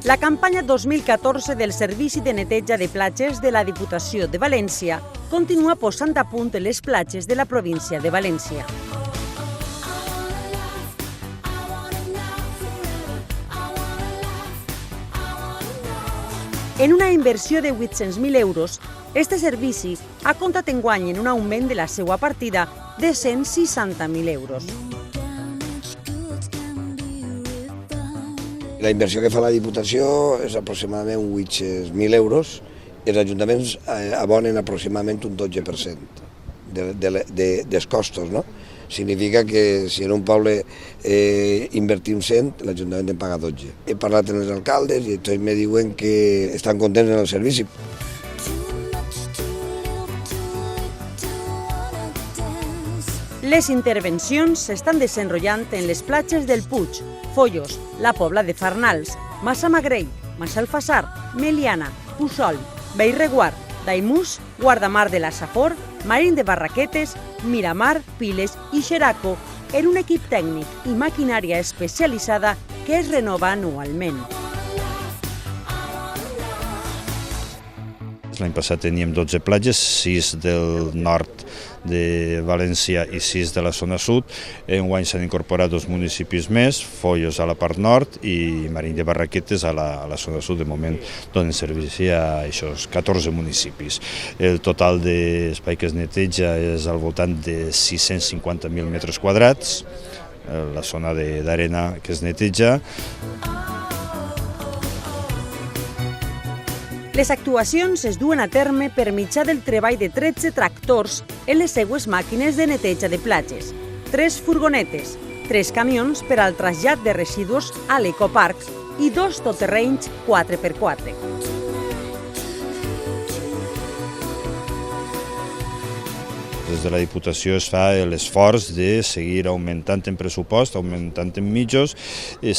La campanya 2014 del Servici de Neteja de Platges de la Diputació de València continua posant a punt les platges de la província de València. En una inversió de 800.000 euros, este servici ha comptat enguany en un augment de la seva partida de 160.000 euros. La inversió que fa la Diputació és aproximadament 800.000 euros i els ajuntaments abonen aproximadament un 12% dels costos, no? Significa que si en un poble invertim 100, l'Ajuntament en paga 12. He parlat amb els alcaldes i tots me diuen que estan contents en el servici. Les intervencions s'estan desenrotllant en les platges del Puig, Foios, la Pobla de Farnals, Massamagrell, Massalfassar, Meliana, Puçol, Bellreguard, Daimús, Guardamar de la Safor, Marín de Barraquetes, Miramar, Piles i Xeraco, en un equip tècnic i maquinària especialitzada que es renova anualment. L'any passat teníem 12 platges, 6 del nord de València i 6 de la zona sud. Enguany s'han incorporat 2 municipis més, Foios a la part nord i Marín de Barraquetes a la zona sud. De moment donen servei a aquests 14 municipis. El total d'espai que es neteja és al voltant de 650.000 metres quadrats, la zona d'arena que es neteja. Les actuacions es duen a terme per mitjà del treball de 13 tractors en les seues màquines de neteja de platges, 3 furgonetes, 3 camions per al trasllat de residus a l'ecoparc i 2 toterrenys 4x4. Des de la Diputació es fa l'esforç de seguir augmentant en pressupost, augmentant en mitjos,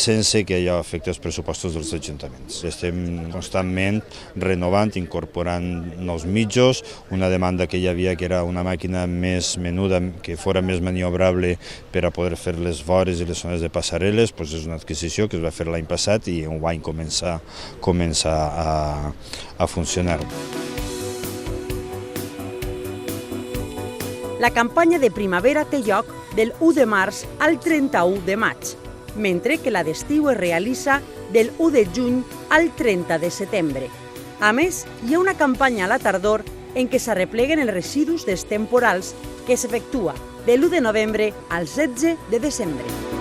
sense que allò afecti els pressupostos dels ajuntaments. Estem constantment renovant, incorporant nous mitjos, una demanda que hi havia que era una màquina més menuda, que fos més maniobrable per a poder fer les vores i les zones de passarel·les, és una adquisició que es va fer l'any passat i enguany comença a funcionar. La campanya de primavera té lloc del 1 de març al 31 de maig, mentre que la d'estiu es realitza del 1 de juny al 30 de setembre. A més, hi ha una campanya a la tardor en què s'arrepleguen els residus dels temporals que s'efectua de l'1 de novembre al 16 de desembre.